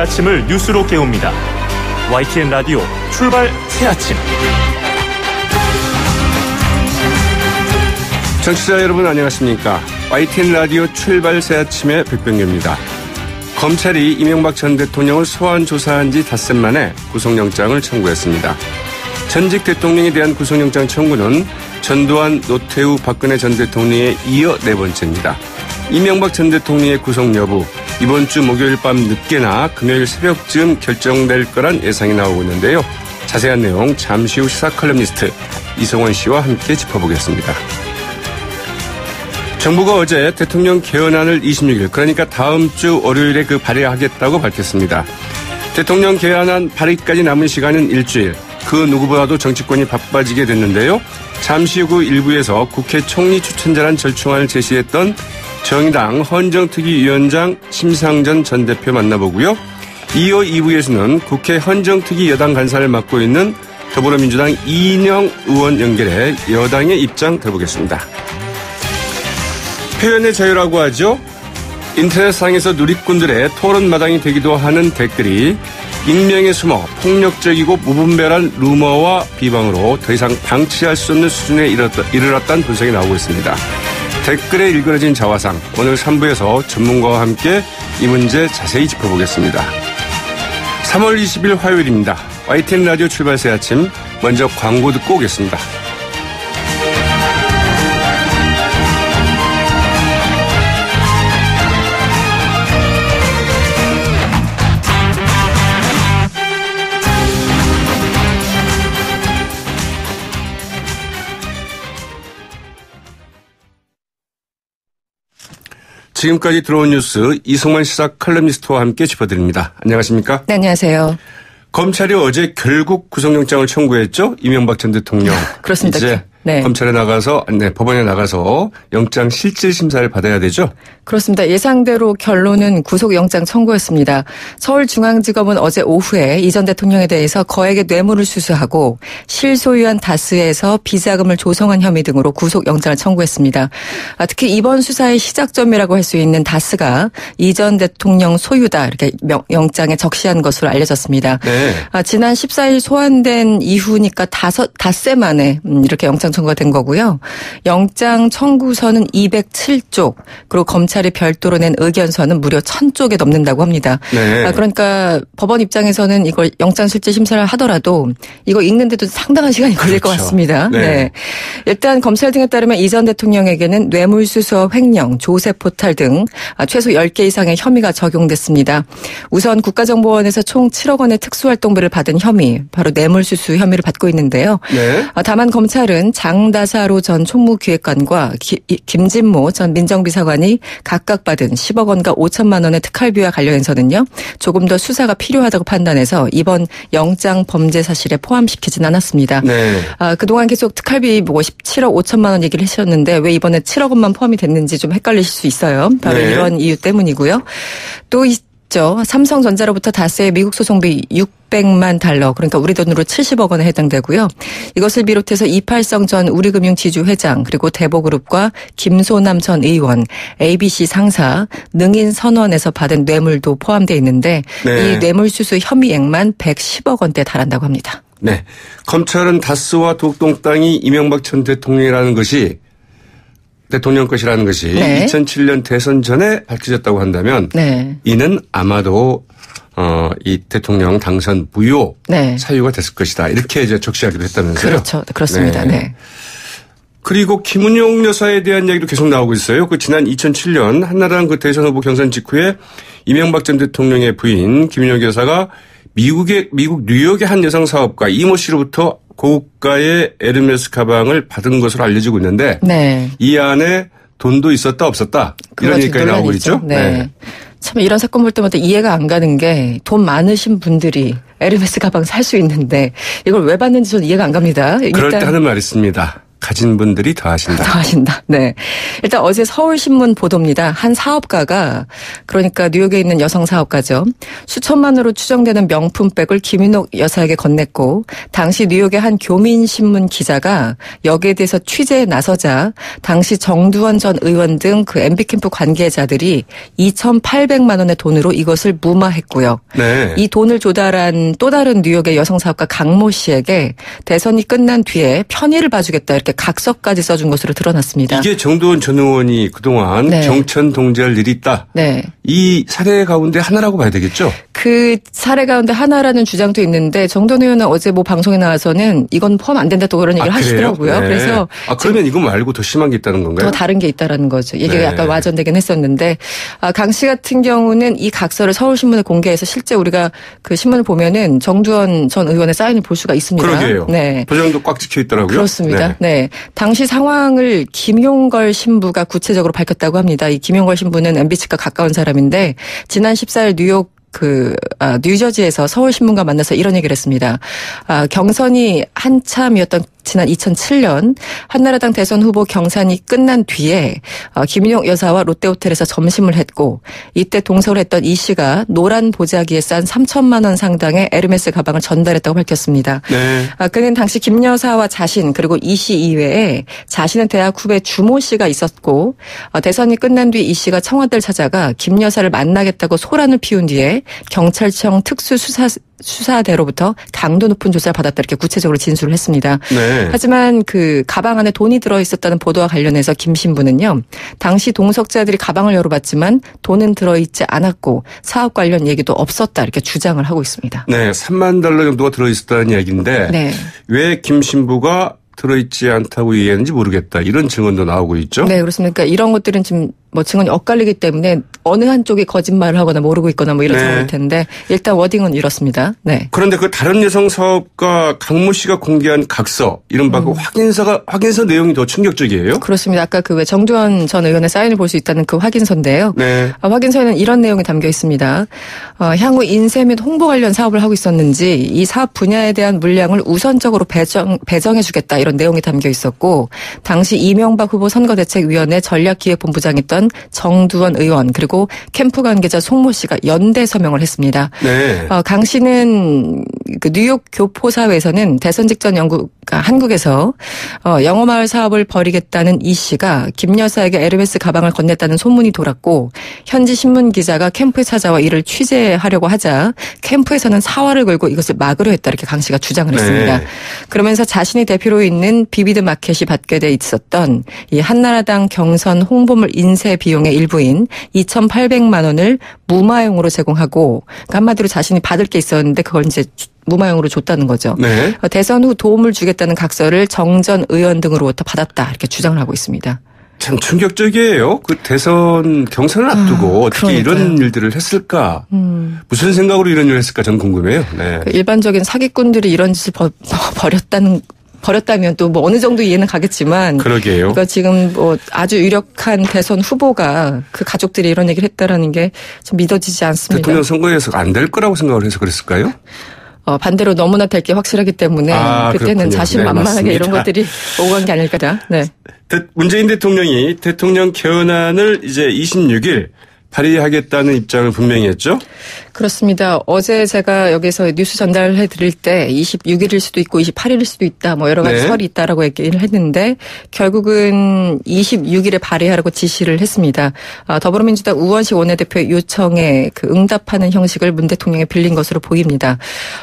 아침을 뉴스로 깨웁니다. YTN 라디오 출발 새아침. 청취자 여러분 안녕하십니까. YTN 라디오 출발 새아침의 백병규입니다. 검찰이 이명박 전 대통령을 소환 조사한 지 닷새 만에 구속영장을 청구했습니다. 전직 대통령에 대한 구속영장 청구는 전두환, 노태우, 박근혜 전 대통령에 이어 네 번째입니다. 이명박 전 대통령의 구속 여부, 이번 주 목요일 밤 늦게나 금요일 새벽쯤 결정될 거란 예상이 나오고 있는데요. 자세한 내용 잠시 후 시사 컬럼니스트 이성원 씨와 함께 짚어보겠습니다. 정부가 어제 대통령 개헌안을 26일, 그러니까 다음 주 월요일에 발의하겠다고 밝혔습니다. 대통령 개헌안 발의까지 남은 시간은 일주일. 그 누구보다도 정치권이 바빠지게 됐는데요. 잠시 후 일부에서 국회 총리 추천자란 절충안을 제시했던 정의당 헌정특위위원장 심상정 전 대표 만나보고요. 이어 2부에서는 국회 헌정특위 여당 간사를 맡고 있는 더불어민주당 이인영 의원 연결해 여당의 입장 들어보겠습니다. 표현의 자유라고 하죠. 인터넷상에서 누리꾼들의 토론마당이 되기도 하는 댓글이 익명에 숨어 폭력적이고 무분별한 루머와 비방으로 더 이상 방치할 수 없는 수준에 이르렀다는 분석이 나오고 있습니다. 댓글에 일그러진 자화상, 오늘 3부에서 전문가와 함께 이 문제 자세히 짚어보겠습니다. 3월 20일 화요일입니다. YTN 라디오 출발 새 아침, 먼저 광고 듣고 오겠습니다. 지금까지 들어온 뉴스 이성만 시사 컬럼니스트와 함께 짚어드립니다. 안녕하십니까? 네, 안녕하세요. 검찰이 어제 결국 구속영장을 청구했죠? 이명박 전 대통령. 그렇습니다. 이제 네. 검찰에 나가서, 법원에 나가서 영장 실질 심사를 받아야 되죠? 그렇습니다. 예상대로 결론은 구속영장 청구였습니다. 서울중앙지검은 어제 오후에 이 전 대통령에 대해서 거액의 뇌물을 수수하고 실소유한 다스에서 비자금을 조성한 혐의 등으로 구속영장을 청구했습니다. 특히 이번 수사의 시작점이라고 할 수 있는 다스가 이 전 대통령 소유다 이렇게 영장에 적시한 것으로 알려졌습니다. 네. 지난 14일 소환된 이후니까 닷새 만에 이렇게 영장 청구가 된 거고요. 영장 청구서는 207쪽, 그리고 검찰이 별도로 낸 의견서는 무려 1000쪽에 넘는다고 합니다. 네. 그러니까 법원 입장에서는 이걸 영장 실질 심사를 하더라도 이거 읽는데도 상당한 시간이 걸릴 것 같습니다. 네. 네. 일단 검찰 등에 따르면 이 전 대통령에게는 뇌물수수와 횡령, 조세포탈 등 최소 10개 이상의 혐의가 적용됐습니다. 우선 국가정보원에서 총 7억 원의 특수활동비를 받은 혐의, 바로 뇌물수수 혐의를 받고 있는데요. 네. 다만 검찰은 장다사로 전 총무기획관과 김진모 전 민정비서관이 각각 받은 10억 원과 5천만 원의 특활비와 관련해서는요, 조금 더 수사가 필요하다고 판단해서 이번 영장 범죄 사실에 포함시키진 않았습니다. 네. 그동안 계속 특활비 17억 5천만 원 얘기를 하셨는데 왜 이번에 7억 원만 포함이 됐는지 좀 헷갈리실 수 있어요. 바로 네. 이런 이유 때문이고요. 또 삼성전자로부터 다스의 미국 소송비 600만 달러, 그러니까 우리 돈으로 70억 원에 해당되고요. 이것을 비롯해서 이팔성 전 우리금융지주 회장, 그리고 대보그룹과 김소남 전 의원, ABC 상사, 능인 선원에서 받은 뇌물도 포함되어 있는데 네. 이 뇌물수수 혐의액만 110억 원대에 달한다고 합니다. 네. 검찰은 다스와 독동땅이 이명박 전 대통령이라는 것이 대통령 것이라는 것이 네. 2007년 대선 전에 밝혀졌다고 한다면 네. 이는 아마도 이 대통령 당선 무효 네. 사유가 됐을 것이다. 이렇게 이제 적시하기도 했다면서요. 그렇죠. 그렇습니다. 네. 네. 그리고 김은영 여사에 대한 이야기도 계속 나오고 있어요. 지난 2007년 한나라당 대선 후보 경선 직후에 이명박 전 대통령의 부인 김은영 여사가 미국 뉴욕의 한 여성 사업가 이모 씨로부터 고가의 에르메스 가방을 받은 것으로 알려지고 있는데 네. 이 안에 돈도 있었다 없었다 이런 얘기까지 나오고 있죠. 네. 참 이런 사건 볼 때마다 이해가 안 가는 게 돈 많으신 분들이 에르메스 가방 살 수 있는데 이걸 왜 받는지 저는 이해가 안 갑니다. 그럴 때 하는 말이 있습니다. 가진 분들이 더하신다. 더하신다. 네. 일단 어제 서울신문 보도입니다. 한 사업가가 그러니까 뉴욕에 있는 여성 사업가죠. 수천만으로 추정되는 명품백을 김윤옥 여사에게 건넸고 당시 뉴욕의 한 교민신문 기자가 여기에 대해서 취재에 나서자 당시 정두원 전 의원 등 그 MB캠프 관계자들이 2,800만 원의 돈으로 이것을 무마했고요. 네. 이 돈을 조달한 또 다른 뉴욕의 여성 사업가 강모 씨에게 대선이 끝난 뒤에 편의를 봐주겠다 이렇게 각서까지 써준 것으로 드러났습니다. 이게 정두원 전 의원이 그동안 네. 경천 동지할 일이 있다. 네. 이 사례 가운데 하나라고 봐야 되겠죠? 그 사례 가운데 하나라는 주장도 있는데 정돈 의원은 어제 뭐 방송에 나와서는 이건 포함 안 된다 또 그런 얘기를 하시더라고요. 네. 그래서 그러면 이거 말고 더 심한 게 있다는 건가요? 더 다른 게 있다라는 거죠. 얘기가 네. 약간 와전되긴 했었는데 강 씨 같은 경우는 이 각서를 서울신문에 공개해서 실제 우리가 그 신문을 보면은 정두원 전 의원의 사인을 볼 수가 있습니다. 그러게요. 네. 도장도 꽉 찍혀 있더라고요. 그렇습니다. 네. 당시 상황을 김용걸 신부가 구체적으로 밝혔다고 합니다. 이 김용걸 신부는 MB 측과 가까운 사람인데 지난 14일 뉴욕 뉴저지에서 서울신문과 만나서 이런 얘기를 했습니다. 경선이 한참이었던 지난 2007년 한나라당 대선 후보 경선이 끝난 뒤에 김윤옥 여사와 롯데호텔에서 점심을 했고 이때 동석을 했던 이 씨가 노란 보자기에 싼 3천만 원 상당의 에르메스 가방을 전달했다고 밝혔습니다. 네. 그는 당시 김 여사와 자신 그리고 이 씨 이외에 자신의 대학 후배 주모 씨가 있었고 대선이 끝난 뒤 이 씨가 청와대를 찾아가 김 여사를 만나겠다고 소란을 피운 뒤에 경찰청 특수수사대로부터 강도 높은 조사를 받았다 이렇게 구체적으로 진술을 했습니다. 네. 하지만 그 가방 안에 돈이 들어있었다는 보도와 관련해서 김 신부는요. 당시 동석자들이 가방을 열어봤지만 돈은 들어있지 않았고 사업 관련 얘기도 없었다 이렇게 주장을 하고 있습니다. 네. 3만 달러 정도가 들어있었다는 얘기인데 네. 왜 김 신부가 들어있지 않다고 얘기했는지 모르겠다. 이런 증언도 나오고 있죠. 네, 그렇습니다. 그러니까 이런 것들은 지금 뭐 증언이 엇갈리기 때문에 어느 한쪽이 거짓말을 하거나 모르고 있거나 뭐 이런 네. 상황일 텐데 일단 워딩은 이렇습니다. 네. 그런데 그 다른 여성 사업가 강모 씨가 공개한 각서, 이른바 그 확인서 내용이 더 충격적이에요. 그렇습니다. 아까 그 왜 정두원 전 의원의 사인을 볼 수 있다는 그 확인서인데요. 네. 확인서에는 이런 내용이 담겨 있습니다. 향후 인쇄 및 홍보 관련 사업을 하고 있었는지 이 사업 분야에 대한 물량을 우선적으로 배정해 주겠다 이런 내용이 담겨 있었고 당시 이명박 후보 선거대책위원회 전략기획본부장이었던 정두원 의원 그리고 캠프 관계자 송모 씨가 연대 서명을 했습니다. 네. 강 씨는 그 뉴욕 교포사회에서는 대선 직전 한국에서 영어마을 사업을 벌이겠다는 이 씨가 김 여사에게 에르메스 가방을 건넸다는 소문이 돌았고 현지 신문 기자가 캠프에 찾아와 이를 취재하려고 하자 캠프에서는 사활을 걸고 이것을 막으려 했다 이렇게 강 씨가 주장을 했습니다. 네. 그러면서 자신이 대표로 있는 비비드 마켓이 받게 돼 있었던 이 한나라당 경선 홍보물 인쇄 비용의 일부인 2,800만 원을 무마용으로 제공하고 그러니까 한마디로 자신이 받을 게 있었는데 그걸 이제 무마용으로 줬다는 거죠. 네. 대선 후 도움을 주겠다는 각서를 정 전 의원 등으로부터 받았다 이렇게 주장을 하고 있습니다. 참 충격적이에요. 그 대선 경선을 앞두고 어떻게 그러니까요. 이런 일들을 했을까? 무슨 생각으로 이런 일을 했을까 저는 궁금해요. 네. 일반적인 사기꾼들이 이런 짓을 버렸다면 또 뭐 어느 정도 이해는 가겠지만 그러게요. 그러니까 지금 뭐 아주 유력한 대선 후보가 그 가족들이 이런 얘기를 했다라는 게 좀 믿어지지 않습니다. 대통령 선거에서 안 될 거라고 생각을 해서 그랬을까요? 반대로 너무나 될 게 확실하기 때문에 그때는 그렇군요. 자신만만하게 네, 이런 것들이 오고 간 게 아닐까. 네. 문재인 대통령이 대통령 개헌안을 이제 26일 발의하겠다는 입장을 분명히 했죠? 그렇습니다. 어제 제가 여기서 뉴스 전달해 드릴 때 26일일 수도 있고 28일일 수도 있다. 뭐 여러 가지 네. 설이 있다라고 얘기를 했는데 결국은 26일에 발의하라고 지시를 했습니다. 더불어민주당 우원식 원내대표의 요청에 그 응답하는 형식을 문 대통령이 빌린 것으로 보입니다.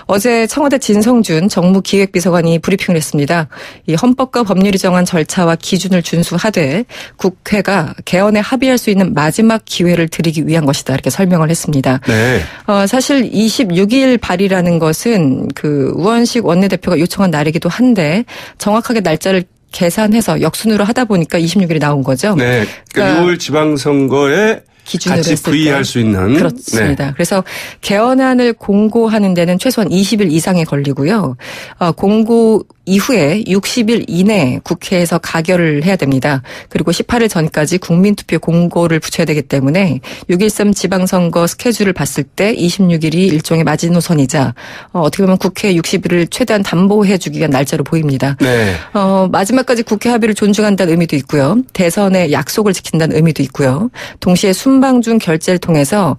어제 청와대 진성준 정무기획비서관이 브리핑을 했습니다. 이 헌법과 법률이 정한 절차와 기준을 준수하되 국회가 개헌에 합의할 수 있는 마지막 기회를 드리기 위한 것이다. 이렇게 설명을 했습니다. 네. 사실 26일 발의라는 것은 그 우원식 원내대표가 요청한 날이기도 한데 정확하게 날짜를 계산해서 역순으로 하다 보니까 26일이 나온 거죠. 네. 그러니까 6월 지방선거에 기준으로 같이 했을 부의할 때. 수 있는. 그렇습니다. 네. 그래서 개헌안을 공고하는 데는 최소한 20일 이상이 걸리고요. 공고 이후에 60일 이내에 국회에서 가결을 해야 됩니다. 그리고 18일 전까지 국민투표 공고를 붙여야 되기 때문에 6.13 지방선거 스케줄을 봤을 때 26일이 일종의 마지노선이자 어떻게 보면 국회 60일을 최대한 담보해주기 위한 날짜로 보입니다. 네. 마지막까지 국회 합의를 존중한다는 의미도 있고요. 대선의 약속을 지킨다는 의미도 있고요. 동시에 순방중 결재를 통해서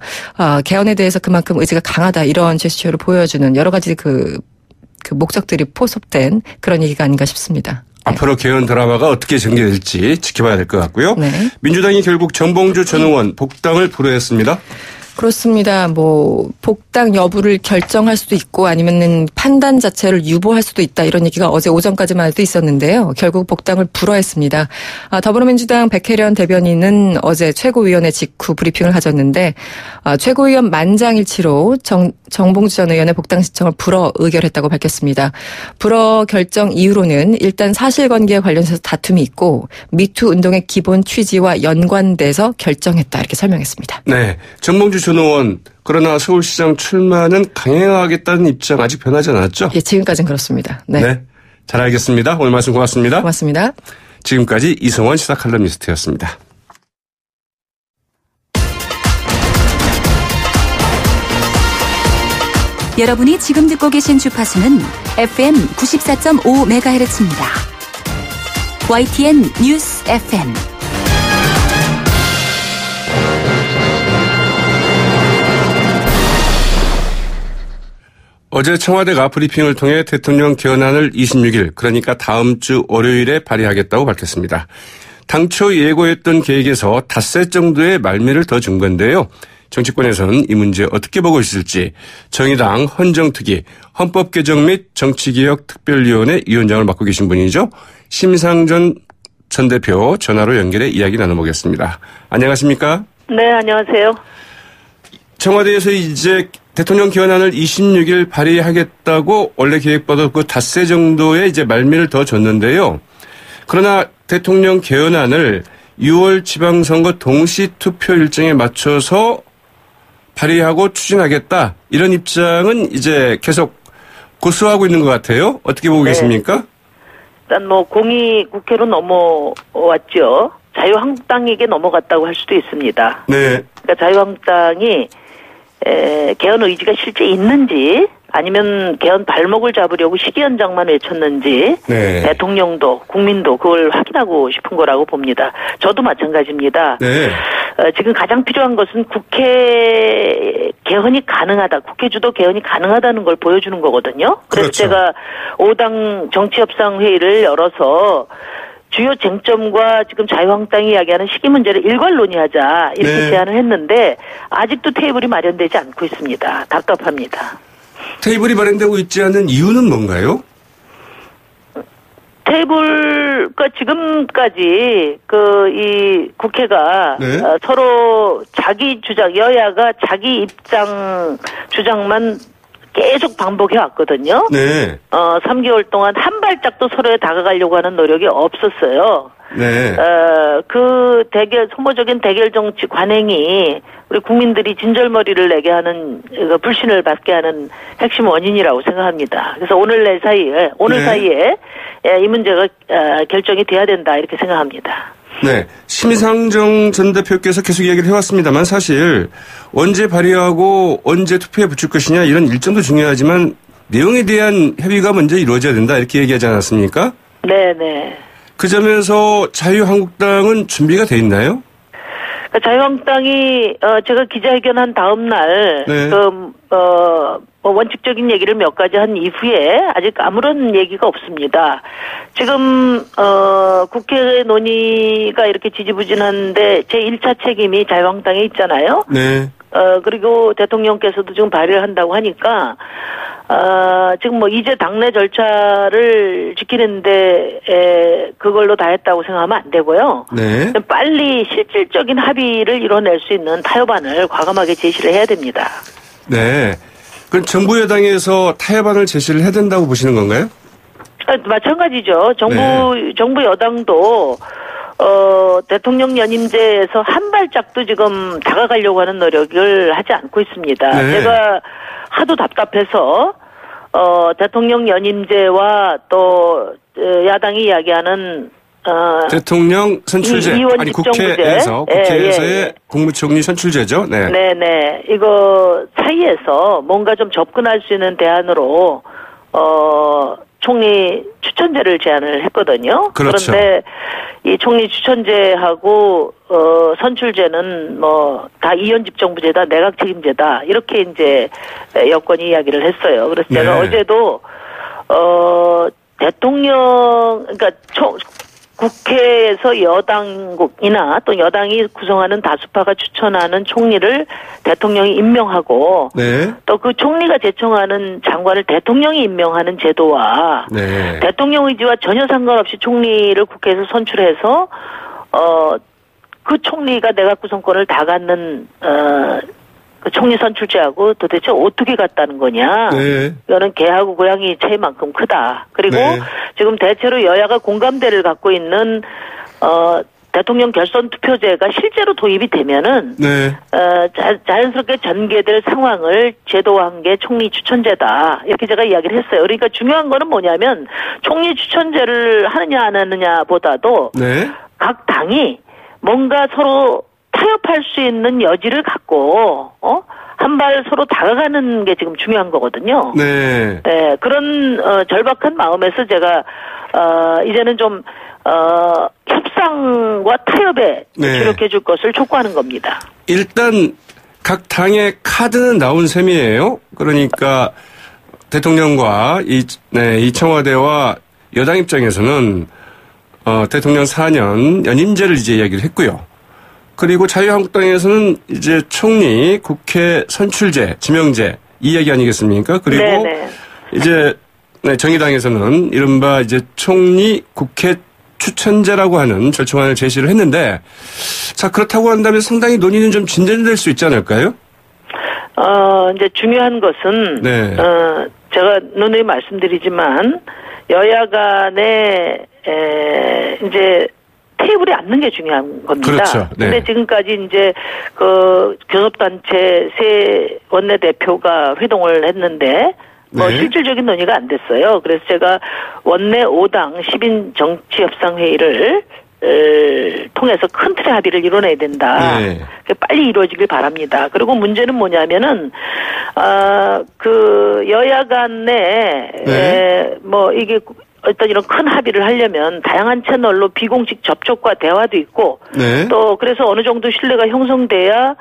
개헌에 대해서 그만큼 의지가 강하다 이런 제스처를 보여주는 여러 가지 그 목적들이 포섭된 그런 얘기가 아닌가 싶습니다. 앞으로 개헌 드라마가 어떻게 전개될지 지켜봐야 될 것 같고요. 네. 민주당이 결국 정봉주 전 의원 복당을 불허했습니다. 그렇습니다. 복당 여부를 결정할 수도 있고 아니면은 판단 자체를 유보할 수도 있다 이런 얘기가 어제 오전까지만 해도 있었는데요. 결국 복당을 불허했습니다. 더불어민주당 백혜련 대변인은 어제 최고위원회 직후 브리핑을 가졌는데 최고위원 만장일치로 정봉주 전 의원의 복당 신청을 불허 의결했다고 밝혔습니다. 불허 결정 이유로는 일단 사실관계에 관련해서 다툼이 있고 미투 운동의 기본 취지와 연관돼서 결정했다 이렇게 설명했습니다. 네, 정봉주 전 의원 그러나 서울시장 출마는 강행하겠다는 입장 아직 변하지 않았죠? 예, 지금까지는 그렇습니다. 네. 잘 알겠습니다. 오늘 말씀 고맙습니다. 고맙습니다. 지금까지 이성원 시사칼럼니스트였습니다. 여러분이 지금 듣고 계신 주파수는 FM 94.5MHz입니다. YTN 뉴스 FM. 어제 청와대가 브리핑을 통해 대통령 개헌안을 26일 그러니까 다음 주 월요일에 발의하겠다고 밝혔습니다. 당초 예고했던 계획에서 닷새 정도의 말미를 더 준 건데요. 정치권에서는 이 문제 어떻게 보고 있을지 정의당 헌정특위 헌법개정 및 정치개혁특별위원회 위원장을 맡고 계신 분이죠. 심상정 전 대표 전화로 연결해 이야기 나눠보겠습니다. 안녕하십니까? 네, 안녕하세요. 청와대에서 이제 대통령 개헌안을 26일 발의하겠다고 원래 계획보다 그 닷새 정도의 이제 말미를 더 줬는데요. 그러나 대통령 개헌안을 6월 지방선거 동시 투표 일정에 맞춰서 발의하고 추진하겠다. 이런 입장은 이제 계속 고수하고 있는 것 같아요. 어떻게 보고 계십니까? 일단 공이 국회로 넘어왔죠. 자유한국당에게 넘어갔다고 할 수도 있습니다. 네. 그러니까 자유한국당이 개헌 의지가 실제 있는지 아니면 개헌 발목을 잡으려고 시기 연장만 외쳤는지 네. 대통령도 국민도 그걸 확인하고 싶은 거라고 봅니다. 저도 마찬가지입니다. 네. 지금 가장 필요한 것은 국회 개헌이 가능하다. 국회 주도 개헌이 가능하다는 걸 보여주는 거거든요. 그래서 그렇죠. 제가 5당 정치협상회의를 열어서 주요 쟁점과 지금 자유한국당이 이야기하는 시기 문제를 일괄 논의하자 이렇게 네. 제안을 했는데 아직도 테이블이 마련되지 않고 있습니다. 답답합니다. 테이블이 마련되고 있지 않은 이유는 뭔가요? 테이블과 지금까지 이 국회가 네. 서로 자기 주장, 여야가 자기 입장 주장만 계속 반복해 왔거든요. 네. 3개월 동안 한 발짝도 서로에 다가가려고 하는 노력이 없었어요. 네. 그 소모적인 대결 정치 관행이 우리 국민들이 진절머리를 내게 하는, 불신을 받게 하는 핵심 원인이라고 생각합니다. 그래서 오늘 사이에 이 문제가 결정이 돼야 된다 이렇게 생각합니다. 네. 심상정 전 대표께서 계속 얘기를 해왔습니다만 사실 언제 발의하고 언제 투표에 붙일 것이냐 이런 일정도 중요하지만 내용에 대한 협의가 먼저 이루어져야 된다 이렇게 얘기하지 않았습니까? 네네. 그 점에서 자유한국당은 준비가 돼 있나요? 자유한국당이 제가 기자회견한 다음 날 네. 원칙적인 얘기를 몇 가지 한 이후에 아직 아무런 얘기가 없습니다. 지금 국회 논의가 이렇게 지지부진한데 제 1차 책임이 자유한국당에 있잖아요. 네. 그리고 대통령께서도 지금 발의를 한다고 하니까 지금 이제 당내 절차를 지키는데 그걸로 다 했다고 생각하면 안 되고요. 네. 빨리 실질적인 합의를 이뤄낼 수 있는 타협안을 과감하게 제시를 해야 됩니다. 네. 그럼 정부 여당에서 타협안을 제시를 해야 된다고 보시는 건가요? 마찬가지죠. 정부 여당도 대통령 연임제에서 한 발짝도 지금 다가가려고 하는 노력을 하지 않고 있습니다. 네. 제가 하도 답답해서 대통령 연임제와 또 야당이 이야기하는 대통령 선출제 아니 국회에서의 국무총리 선출제죠. 네. 네네. 이거 사이에서 뭔가 좀 접근할 수 있는 대안으로 총리 추천제를 제안을 했거든요. 그렇죠. 그런데 이 총리 추천제하고 선출제는 뭐 다 이현집정부제다, 내각 책임제다 이렇게 이제 여권이 이야기를 했어요. 그래서 제가 어제도 대통령 그러니까 국회에서 여당국이나 또 여당이 구성하는 다수파가 추천하는 총리를 대통령이 임명하고 또 그 총리가 제청하는 장관을 대통령이 임명하는 제도와 대통령 의지와 전혀 상관없이 총리를 국회에서 선출해서 그 총리가 내각 구성권을 다 갖는 그 총리 선출제하고 도대체 어떻게 같다는 거냐. 이거는 개하고 고양이 차이만큼 크다. 그리고 지금 대체로 여야가 공감대를 갖고 있는 대통령 결선 투표제가 실제로 도입이 되면은 자연스럽게 전개될 상황을 제도화한 게 총리 추천제다. 이렇게 제가 이야기를 했어요. 그러니까 중요한 거는 뭐냐면 총리 추천제를 하느냐 안 하느냐보다도 각 당이 뭔가 서로 타협할 수 있는 여지를 갖고 한 발 서로 다가가는 게 지금 중요한 거거든요. 네, 그런 절박한 마음에서 제가 이제는 좀 협상과 타협에 주력해 줄 것을 촉구하는 겁니다. 일단 각 당의 카드는 나온 셈이에요. 그러니까 대통령과 이 청와대와 여당 입장에서는 대통령 4년 연임제를 이제 이야기를 했고요. 그리고 자유한국당에서는 이제 총리, 국회 선출제, 지명제 이 이야기 아니겠습니까? 그리고 이제 정의당에서는 이른바 이제 총리, 국회 추천제라고 하는 절충안을 제시를 했는데, 자 그렇다고 한다면 상당히 논의는 좀 진전될 수 있지 않을까요? 이제 중요한 것은 제가 누누이 말씀드리지만 여야 간에 이제 테이블에 앉는 게 중요한 겁니다. 그렇죠. 근데 지금까지 이제 그 교섭단체 세 원내대표가 회동을 했는데 뭐 실질적인 논의가 안 됐어요. 그래서 제가 원내 5당 10인 정치협상회의를 통해서 큰 틀의 합의를 이뤄내야 된다. 빨리 이루어지길 바랍니다. 그리고 문제는 뭐냐면은 그 여야 간에 뭐 이게 어떤 이런 큰 합의를 하려면 다양한 채널로 비공식 접촉과 대화도 있고 또 그래서 어느 정도 신뢰가 형성돼야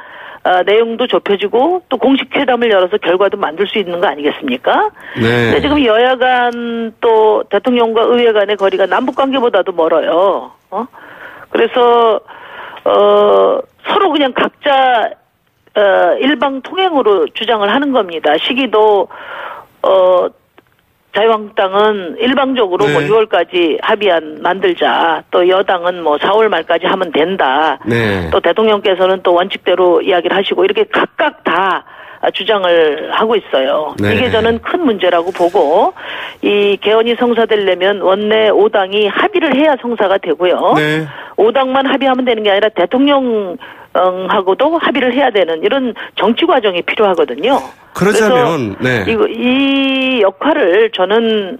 내용도 좁혀지고 또 공식 회담을 열어서 결과도 만들 수 있는 거 아니겠습니까? 근데 지금 여야 간 또 대통령과 의회 간의 거리가 남북 관계보다도 멀어요. 그래서 서로 그냥 각자 일방 통행으로 주장을 하는 겁니다. 시기도 자유한국당은 일방적으로 뭐 6월까지 합의안 만들자. 또 여당은 뭐 4월 말까지 하면 된다. 또 대통령께서는 또 원칙대로 이야기를 하시고 이렇게 각각 다 주장을 하고 있어요. 이게 저는 큰 문제라고 보고 이 개헌이 성사되려면 원내 5당이 합의를 해야 성사가 되고요. 5당만 합의하면 되는 게 아니라 대통령 하고도 합의를 해야 되는 이런 정치 과정이 필요하거든요. 그러자면 그래서 이 역할을 저는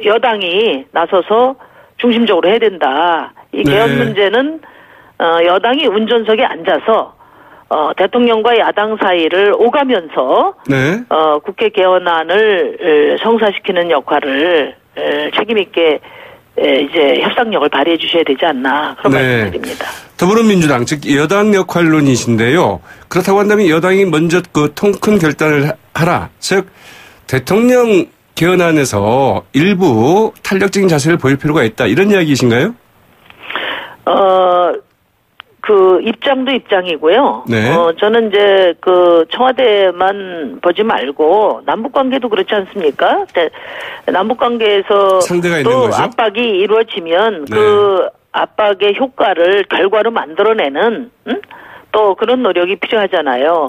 여당이 나서서 중심적으로 해야 된다. 이 개헌 문제는 여당이 운전석에 앉아서 대통령과 야당 사이를 오가면서 국회 개헌안을 성사시키는 역할을 책임 있게 이제 협상력을 발휘해 주셔야 되지 않나 그런 말씀드립니다. 더불어민주당 즉 여당 역할론이신데요. 그렇다고 한다면 여당이 먼저 그 통 큰 결단을 하라. 즉 대통령 개헌안에서 일부 탄력적인 자세를 보일 필요가 있다. 이런 이야기이신가요? 그 입장도 입장이고요. 저는 이제 그 청와대만 보지 말고 남북 관계도 그렇지 않습니까? 남북 관계에서 상대가 또 있는 거죠? 압박이 이루어지면 그 압박의 효과를 결과로 만들어내는 또 그런 노력이 필요하잖아요.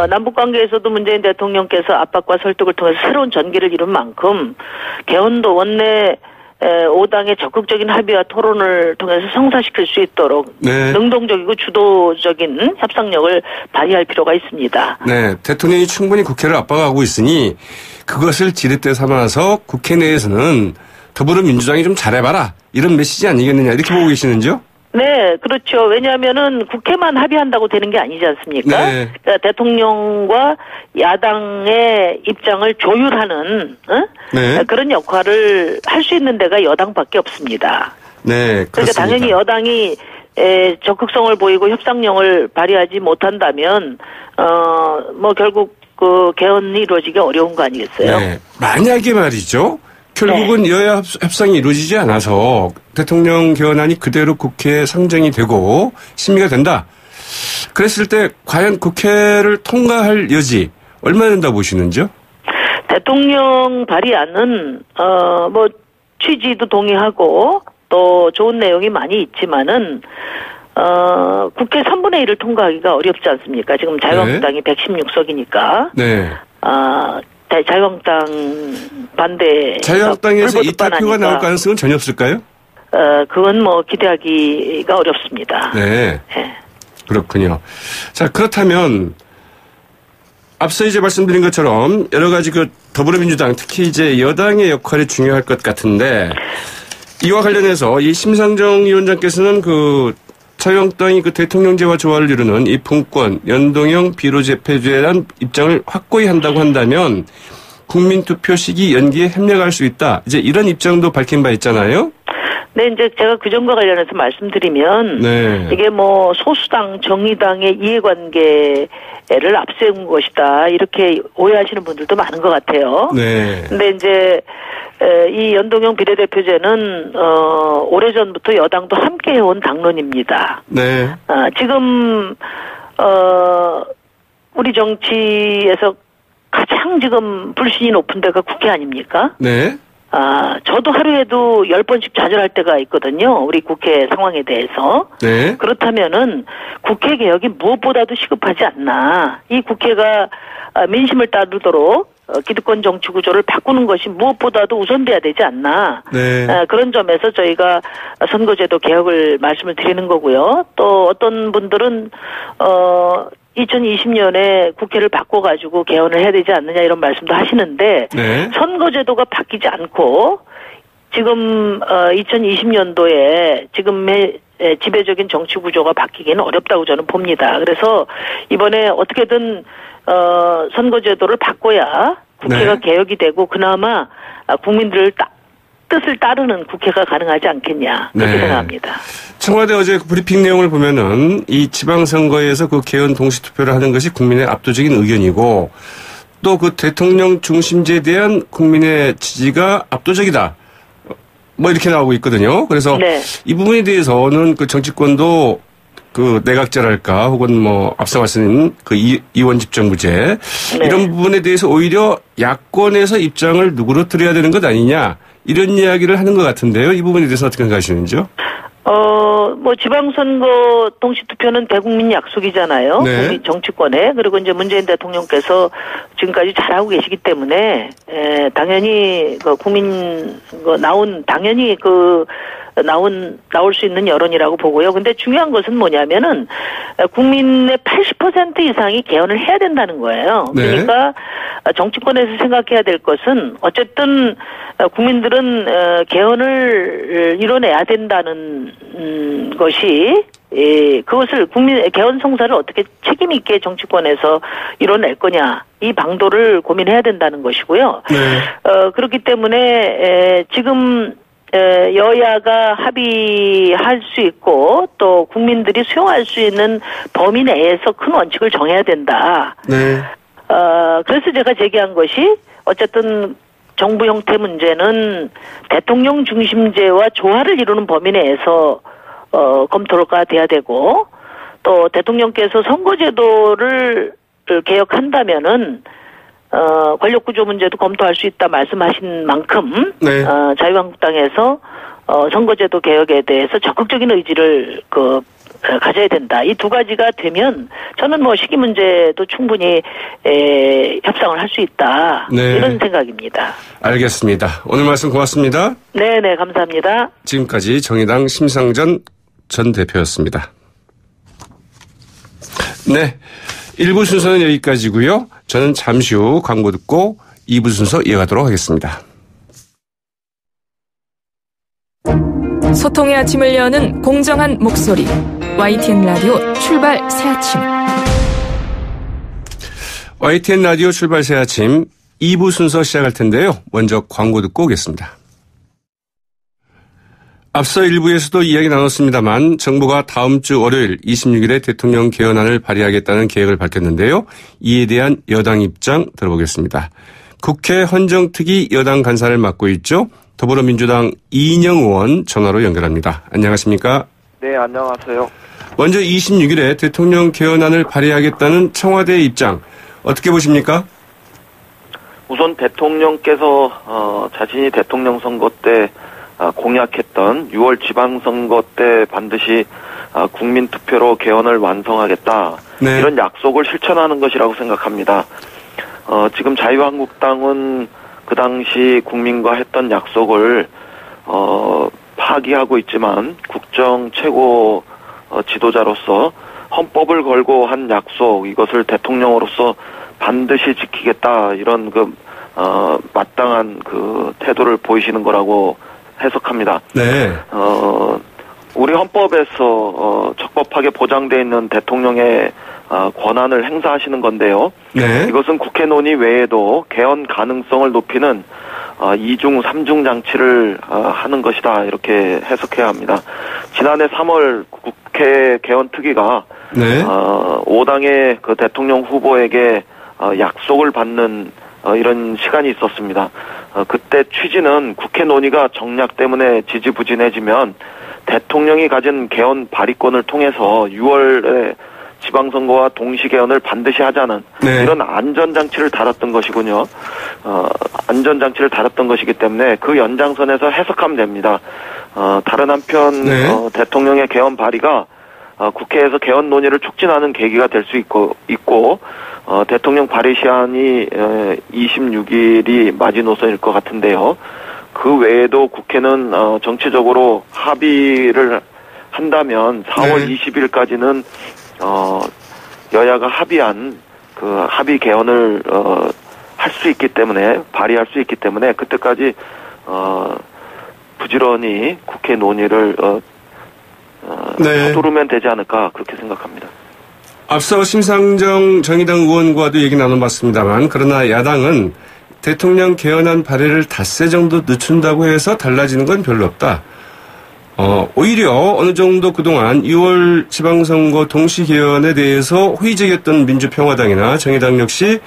남북 관계에서도 문재인 대통령께서 압박과 설득을 통해서 새로운 전기를 이룬 만큼 개헌도 원내 5당의 적극적인 합의와 토론을 통해서 성사시킬 수 있도록 네. 능동적이고 주도적인 협상력을 발휘할 필요가 있습니다. 네, 대통령이 충분히 국회를 압박하고 있으니 그것을 지렛대 삼아서 국회 내에서는 더불어민주당이 좀 잘해봐라 이런 메시지 아니겠느냐 이렇게 보고 계시는지요? 네, 그렇죠. 왜냐하면은 국회만 합의한다고 되는 게 아니지 않습니까? 네. 그러니까 대통령과 야당의 입장을 조율하는 네. 그런 역할을 할 수 있는 데가 여당밖에 없습니다. 네, 그렇습니다. 그러니까 당연히 여당이 적극성을 보이고 협상력을 발휘하지 못한다면 뭐 결국 그 개헌이 이루어지기 어려운 거 아니겠어요? 네, 만약에 말이죠. 결국은 여야 협상이 이루어지지 않아서 대통령 개헌안이 그대로 국회에 상정이 되고 심의가 된다. 그랬을 때 과연 국회를 통과할 여지 얼마나 된다 보시는지요? 대통령 발의안은 뭐 취지도 동의하고 또 좋은 내용이 많이 있지만은 국회 3분의 1을 통과하기가 어렵지 않습니까? 지금 자유한국당이 116석이니까. 네. 자유한국당 반대. 자유한국당에서 이탈표가 나올 가능성은 전혀 없을까요? 그건 뭐 기대하기가 어렵습니다. 네. 네. 그렇군요. 자, 그렇다면 앞서 이제 말씀드린 것처럼 여러 가지 그 더불어민주당 특히 이제 여당의 역할이 중요할 것 같은데 이와 관련해서 이 심상정 위원장께서는 그 자유한국당이 그 대통령제와 조화를 이루는 이 분권, 연동형 비례대표제에 대한 입장을 확고히 한다고 한다면 국민투표 시기 연기에 협력할 수 있다. 이제 이런 입장도 밝힌 바 있잖아요. 네, 이제 제가 그 점과 관련해서 말씀드리면 네. 이게 뭐 소수당, 정의당의 이해관계를 앞세운 것이다 이렇게 오해하시는 분들도 많은 것 같아요. 네. 근데 이제 이 연동형 비례대표제는 오래전부터 여당도 함께 해온 당론입니다. 네. 지금 우리 정치에서 가장 지금 불신이 높은 데가 국회 아닙니까? 네. 저도 하루에도 10번씩 좌절할 때가 있거든요. 우리 국회 상황에 대해서. 네. 그렇다면은 국회 개혁이 무엇보다도 시급하지 않나. 이 국회가 민심을 따르도록 기득권 정치 구조를 바꾸는 것이 무엇보다도 우선돼야 되지 않나. 네. 그런 점에서 저희가 선거제도 개혁을 말씀을 드리는 거고요. 또 어떤 분들은 2020년에 국회를 바꿔가지고 개헌을 해야 되지 않느냐 이런 말씀도 하시는데 네. 선거제도가 바뀌지 않고 지금 2020년도에 지금의 지배적인 정치 구조가 바뀌기는 어렵다고 저는 봅니다. 그래서 이번에 어떻게든 선거제도를 바꿔야 국회가 네. 개혁이 되고 그나마 국민들 뜻을 따르는 국회가 가능하지 않겠냐 그렇게 네. 생각합니다. 청와대 어제 그 브리핑 내용을 보면은 이 지방선거에서 그 개헌 동시투표를 하는 것이 국민의 압도적인 의견이고 또 그 대통령 중심제에 대한 국민의 지지가 압도적이다. 뭐 이렇게 나오고 있거든요. 그래서 네. 이 부분에 대해서는 그 정치권도 그 내각제랄까 혹은 뭐 앞서 말씀드린 그 이원 집정부제 네. 이런 부분에 대해서 오히려 야권에서 입장을 누그러뜨려야 되는 것 아니냐 이런 이야기를 하는 것 같은데요. 이 부분에 대해서 어떻게 생각하시는지요? 뭐 지방선거 동시투표는 대국민 약속이잖아요. 네. 국민 정치권에. 그리고 이제 문재인 대통령께서 지금까지 잘하고 계시기 때문에 당연히 그 나올 수 있는 여론이라고 보고요. 근데 중요한 것은 뭐냐면은 국민의 80% 이상이 개헌을 해야 된다는 거예요. 네. 그러니까 정치권에서 생각해야 될 것은 어쨌든 국민들은 개헌을 이뤄내야 된다는 것이 그것을 국민의 개헌 성사를 어떻게 책임 있게 정치권에서 이뤄낼 거냐 이 방도를 고민해야 된다는 것이고요. 네. 그렇기 때문에 지금 여야가 합의할 수 있고 또 국민들이 수용할 수 있는 범위 내에서 큰 원칙을 정해야 된다. 네. 그래서 제가 제기한 것이 어쨌든 정부 형태 문제는 대통령 중심제와 조화를 이루는 범위 내에서 검토가 돼야 되고 또 대통령께서 선거제도를 개혁한다면은 권력구조 문제도 검토할 수 있다 말씀하신 만큼 네. 자유한국당에서 선거제도 개혁에 대해서 적극적인 의지를 가져야 된다. 이 두 가지가 되면 저는 뭐 시기 문제도 충분히 협상을 할 수 있다. 네. 이런 생각입니다. 알겠습니다. 오늘 말씀 고맙습니다. 네네, 감사합니다. 지금까지 정의당 심상전 전 대표였습니다. 네, 1부 순서는 여기까지고요. 저는 잠시 후 광고 듣고 2부 순서 이어가도록 하겠습니다. 소통의 아침을 여는 공정한 목소리 YTN 라디오 출발 새아침. YTN 라디오 출발 새아침 2부 순서 시작할 텐데요. 먼저 광고 듣고 오겠습니다. 앞서 1부에서도 이야기 나눴습니다만 정부가 다음 주 월요일 26일에 대통령 개헌안을 발의하겠다는 계획을 밝혔는데요. 이에 대한 여당 입장 들어보겠습니다. 국회 헌정특위 여당 간사를 맡고 있죠. 더불어민주당 이인영 의원 전화로 연결합니다. 안녕하십니까? 네, 안녕하세요. 먼저 26일에 대통령 개헌안을 발의하겠다는 청와대의 입장 어떻게 보십니까? 우선 대통령께서 자신이 대통령 선거 때 공약했던 6월 지방선거 때 반드시 국민투표로 개헌을 완성하겠다. 네. 이런 약속을 실천하는 것이라고 생각합니다. 지금 자유한국당은 그 당시 국민과 했던 약속을 파기하고 있지만 국정 최고 지도자로서 헌법을 걸고 한 약속, 이것을 대통령으로서 반드시 지키겠다, 이런 마땅한 태도를 보이시는 거라고 해석합니다. 네. 우리 헌법에서 적법하게 보장되어 있는 대통령의 권한을 행사하시는 건데요. 네. 이것은 국회 논의 외에도 개헌 가능성을 높이는 2중, 3중 장치를 하는 것이다, 이렇게 해석해야 합니다. 지난해 3월 국회 개헌특위가 네. 5당의 대통령 후보에게 약속을 받는 이런 시간이 있었습니다. 그때 취지는 국회 논의가 정략 때문에 지지부진해지면 대통령이 가진 개헌 발의권을 통해서 6월에 지방선거와 동시개헌을 반드시 하자는 네. 이런 안전장치를 달았던 것이군요. 안전장치를 달았던 것이기 때문에 그 연장선에서 해석하면 됩니다. 다른 한편 네. 대통령의 개헌 발의가 국회에서 개헌 논의를 촉진하는 계기가 될 수 있고 대통령 발의 시한이 26일이 마지노선일 것 같은데요. 그 외에도 국회는 정치적으로 합의를 한다면 4월 네. 20일까지는 여야가 합의한 합의 개헌을 할 수 있기 때문에, 발의할 수 있기 때문에 그때까지 부지런히 국회 논의를 네. 서두르면 되지 않을까, 그렇게 생각합니다. 앞서 심상정 정의당 의원과도 얘기 나눠봤습니다만, 그러나 야당은 대통령 개헌안 발의를 닷새 정도 늦춘다고 해서 달라지는 건 별로 없다. 오히려 어느 정도 그동안 6월 지방선거 동시개헌에 대해서 회의적이었던 민주평화당이나 정의당 역시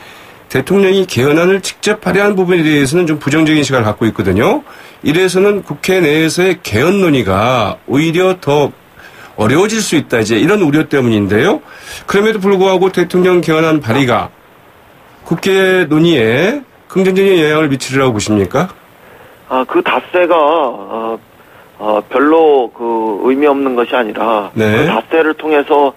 대통령이 개헌안을 직접 발의한 부분에 대해서는 좀 부정적인 시각을 갖고 있거든요. 이래서는 국회 내에서의 개헌 논의가 오히려 더 어려워질 수 있다, 이제 이런 우려 때문인데요. 그럼에도 불구하고 대통령 개헌안 발의가 국회 논의에 긍정적인 영향을 미치리라고 보십니까? 그 닷새가 별로 의미 없는 것이 아니라 네. 그 닷새를 통해서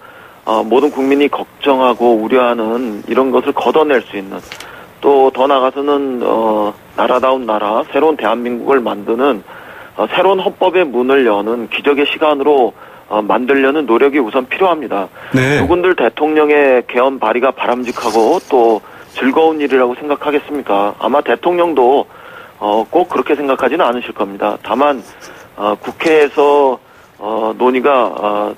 모든 국민이 걱정하고 우려하는 이런 것을 걷어낼 수 있는, 또 더 나아가서는 나라다운 나라, 새로운 대한민국을 만드는 새로운 헌법의 문을 여는 기적의 시간으로 만들려는 노력이 우선 필요합니다. 네. 누군들 대통령의 개헌 발의가 바람직하고 또 즐거운 일이라고 생각하겠습니까? 아마 대통령도 꼭 그렇게 생각하지는 않으실 겁니다. 다만 국회에서 논의가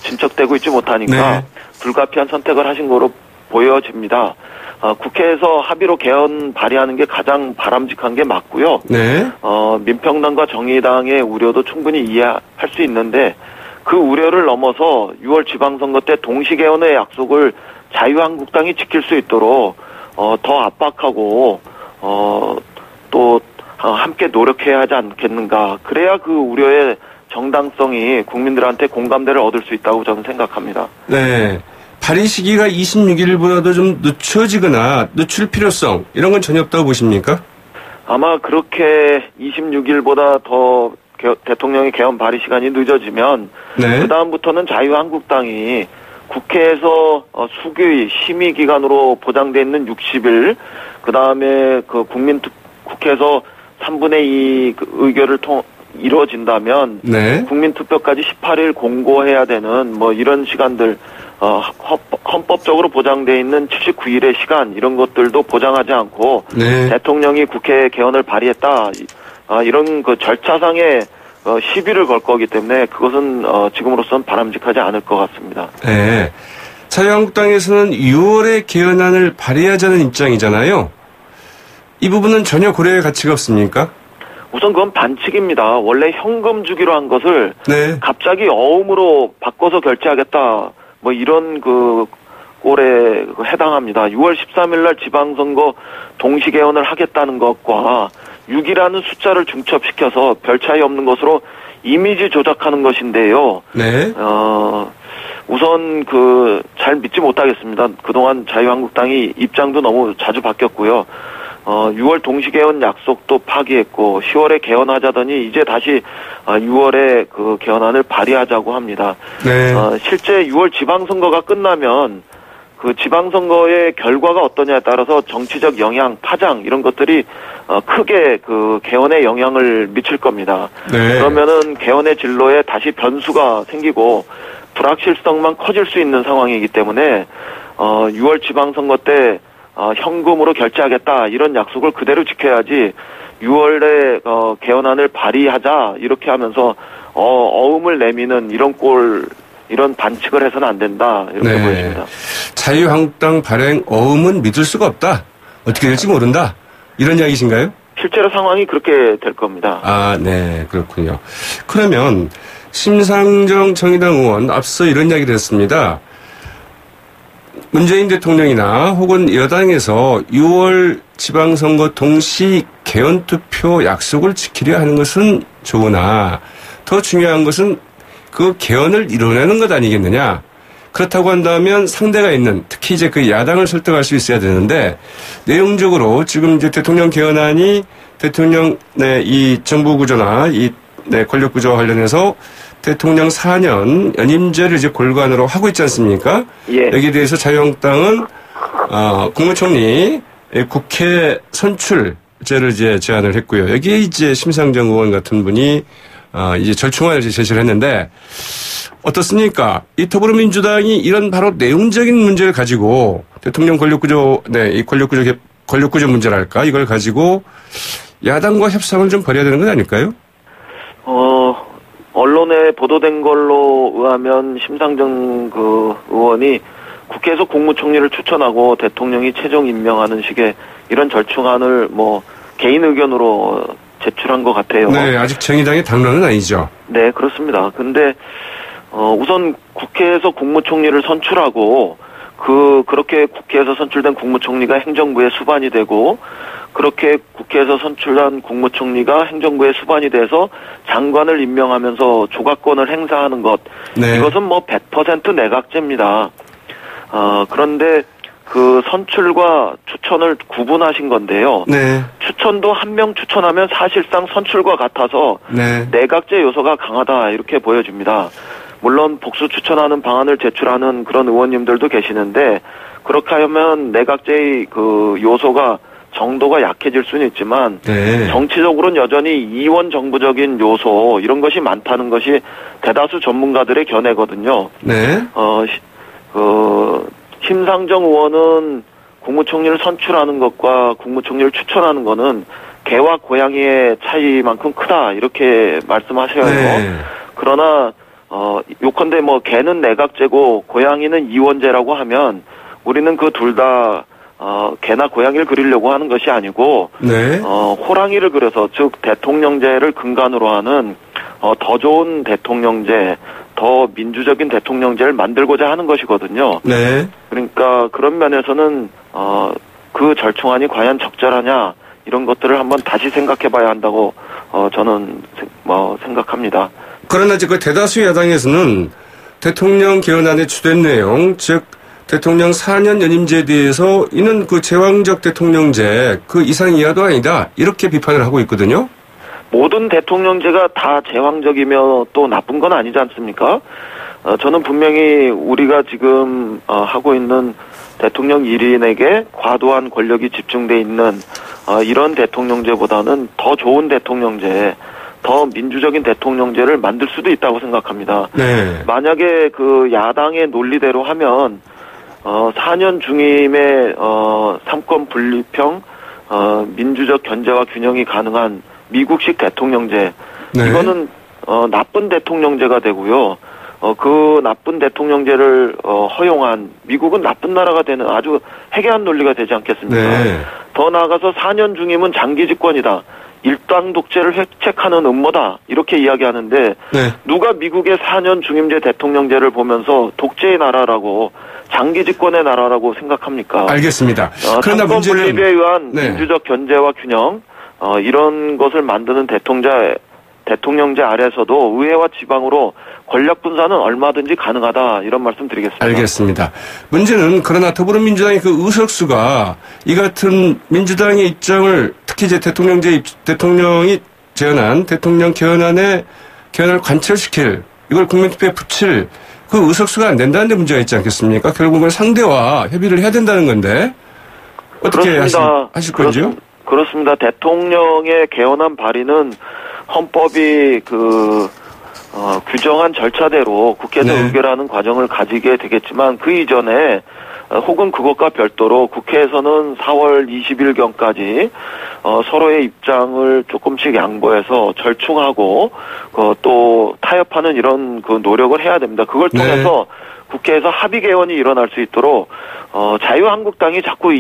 진척되고 있지 못하니까 네. 불가피한 선택을 하신 거로 보여집니다. 국회에서 합의로 개헌 발의하는 게 가장 바람직한 게 맞고요. 네. 민평당과 정의당의 우려도 충분히 이해할 수 있는데, 그 우려를 넘어서 6월 지방선거 때 동시개헌의 약속을 자유한국당이 지킬 수 있도록 더 압박하고 또 함께 노력해야 하지 않겠는가. 그래야 그 우려의 정당성이 국민들한테 공감대를 얻을 수 있다고 저는 생각합니다. 네. 발의 시기가 26일보다도 좀 늦춰지거나 늦출 필요성, 이런 건 전혀 없다고 보십니까? 아마 그렇게 26일보다 더 대통령의 개헌 발의 시간이 늦어지면 네. 그다음부터는 자유한국당이 국회에서 수규위 심의 기간으로 보장돼 있는 60일, 그다음에 그 국회에서 3분의 2 의결을 이루어진다면 네. 국민투표까지 18일 공고해야 되는 뭐 이런 시간들, 헌법적으로 보장돼 있는 79일의 시간, 이런 것들도 보장하지 않고 네. 대통령이 국회 개헌을 발의했다, 이런 그 절차상의 시비를 걸 거기 때문에 그것은 지금으로서는 바람직하지 않을 것 같습니다. 네. 자유한국당에서는 6월에 개헌안을 발의하자는 입장이잖아요. 이 부분은 전혀 고려의 가치가 없습니까? 우선 그건 반칙입니다. 원래 현금 주기로 한 것을 네. 갑자기 어음으로 바꿔서 결제하겠다, 뭐 이런 그 꼴에 해당합니다. 6월 13일 날 지방선거 동시 개헌을 하겠다는 것과 6이라는 숫자를 중첩시켜서 별 차이 없는 것으로 이미지 조작하는 것인데요. 네. 우선 잘 믿지 못하겠습니다. 그동안 자유한국당이 입장도 너무 자주 바뀌었고요. 6월 동시 개헌 약속도 파기했고 10월에 개헌하자더니 이제 다시 6월에 그 개헌안을 발의하자고 합니다. 네. 실제 6월 지방선거가 끝나면 그 지방선거의 결과가 어떠냐에 따라서 정치적 영향, 파장 이런 것들이 크게 그 개헌에 영향을 미칠 겁니다. 네. 그러면은 개헌의 진로에 다시 변수가 생기고 불확실성만 커질 수 있는 상황이기 때문에 6월 지방선거 때 현금으로 결제하겠다 이런 약속을 그대로 지켜야지 6월에 개헌안을 발의하자 이렇게 하면서 어음을 내미는 이런 반칙을 해서는 안 된다 이렇게 네. 보여집니다. 자유한국당 발행 어음은 믿을 수가 없다. 어떻게 될지 모른다. 이런 이야기신가요? 실제로 상황이 그렇게 될 겁니다. 아, 네, 그렇군요. 그러면 심상정 정의당 의원 앞서 이런 이야기를 했습니다. 문재인 대통령이나 혹은 여당에서 6월 지방선거 동시 개헌투표 약속을 지키려 하는 것은 좋으나 더 중요한 것은 그 개헌을 이뤄내는 것 아니겠느냐. 그렇다고 한다면 상대가 있는 특히 이제 그 야당을 설득할 수 있어야 되는데 내용적으로 지금 이제 대통령 개헌안이 대통령 이 정부 구조나 권력 구조와 관련해서 대통령 4년 연임제를 이제 골관으로 하고 있지 않습니까? 예. 여기에 대해서 자유한국당은 국무총리 국회 선출제를 이제 제안을 했고요. 여기에 이제 심상정 의원 같은 분이 이제 절충안을 제시를 했는데 어떻습니까? 이 더불어민주당이 이런 바로 내용적인 문제를 가지고 대통령 권력구조, 이 권력구조 문제랄까 이걸 가지고 야당과 협상을 좀 벌여야 되는 건 아닐까요? 언론에 보도된 걸로 의하면 심상정 의원이 국회에서 국무총리를 추천하고 대통령이 최종 임명하는 식의 이런 절충안을 개인 의견으로 제출한 것 같아요. 네, 아직 정의당의 당론은 아니죠. 네, 그렇습니다. 근데 우선 국회에서 국무총리를 선출하고 그렇게 국회에서 선출된 국무총리가 행정부의 수반이 되고 그렇게 국회에서 선출한 국무총리가 행정부의 수반이 돼서 장관을 임명하면서 조각권을 행사하는 것. 네. 이것은 100% 내각제입니다. 그런데 그 선출과 추천을 구분하신 건데요. 네. 추천도 한 명 추천하면 사실상 선출과 같아서 네. 내각제 요소가 강하다 이렇게 보여집니다. 물론 복수 추천하는 방안을 제출하는 그런 의원님들도 계시는데 그렇게 하면 내각제의 그 요소가 정도가 약해질 수는 있지만 네. 정치적으로는 여전히 이원 정부적인 요소 이런 것이 많다는 것이 대다수 전문가들의 견해거든요. 네. 심상정 의원은 국무총리를 선출하는 것과 국무총리를 추천하는 것은 개와 고양이의 차이만큼 크다 이렇게 말씀하셔요. 네. 그러나 요컨대 개는 내각제고 고양이는 이원제라고 하면 우리는 그 둘 다 개나 고양이를 그리려고 하는 것이 아니고 네. 호랑이를 그려서 즉 대통령제를 근간으로 하는 더 좋은 대통령제, 더 민주적인 대통령제를 만들고자 하는 것이거든요. 네. 그러니까 그런 면에서는 그 절충안이 과연 적절하냐 이런 것들을 한번 다시 생각해봐야 한다고 저는 생각합니다. 그러나 그 대다수 야당에서는 대통령 개헌안의 주된 내용, 즉 대통령 4년 연임제에 대해서 이는 그 제왕적 대통령제 그 이상 이하도 아니다 이렇게 비판을 하고 있거든요. 모든 대통령제가 다 제왕적이며 또 나쁜 건 아니지 않습니까? 저는 분명히 우리가 지금 하고 있는 대통령 1인에게 과도한 권력이 집중돼 있는 이런 대통령제보다는 더 좋은 대통령제, 더 민주적인 대통령제를 만들 수도 있다고 생각합니다. 네. 만약에 그 야당의 논리대로 하면 4년 중임의 삼권 분립형 민주적 견제와 균형이 가능한 미국식 대통령제, 네. 이거는 나쁜 대통령제가 되고요. 그 나쁜 대통령제를 허용한 미국은 나쁜 나라가 되는 아주 해괴한 논리가 되지 않겠습니까? 네. 더 나아가서 4년 중임은 장기 집권이다. 일당 독재를 획책하는 음모다. 이렇게 이야기하는데 네. 누가 미국의 4년 중임제 대통령제를 보면서 독재의 나라라고 장기 집권의 나라라고 생각합니까? 알겠습니다. 그러나 삼권 문제는 분립에 의한 네. 민주적 견제와 균형 이런 것을 만드는 대통령제 아래에서도 의회와 지방으로 권력 분산은 얼마든지 가능하다, 이런 말씀 드리겠습니다. 알겠습니다. 문제는 그러나 더불어민주당의 그 의석수가 이 같은 민주당의 입장을 특히 이제 대통령이 제안한 대통령 개헌안을 관철시킬, 이걸 국민투표에 붙일 그 의석수가 안 된다는 데 문제가 있지 않겠습니까? 결국은 상대와 협의를 해야 된다는 건데 어떻게 하실 건지요? 그렇습니다. 대통령의 개헌안 발의는 헌법이 규정한 절차대로 국회에서 네. 의결하는 과정을 가지게 되겠지만 그 이전에 혹은 그것과 별도로 국회에서는 4월 20일경까지 서로의 입장을 조금씩 양보해서 절충하고 또 타협하는 이런 그 노력을 해야 됩니다. 그걸 통해서 네. 국회에서 합의 개헌이 일어날 수 있도록 자유한국당이 자꾸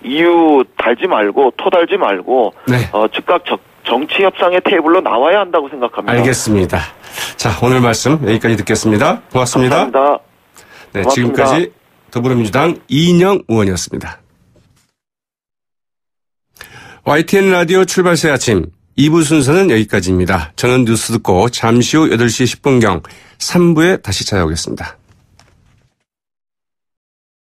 이유 달지 말고 토 달지 말고 네. 즉각 정치 협상의 테이블로 나와야 한다고 생각합니다. 알겠습니다. 자, 오늘 말씀 여기까지 듣겠습니다. 고맙습니다. 감사합니다. 네, 고맙습니다. 지금까지 더불어민주당 이인영 의원이었습니다. YTN 라디오 출발 새 아침 2부 순서는 여기까지입니다. 저는 뉴스 듣고 잠시 후 8시 10분경 3부에 다시 찾아오겠습니다.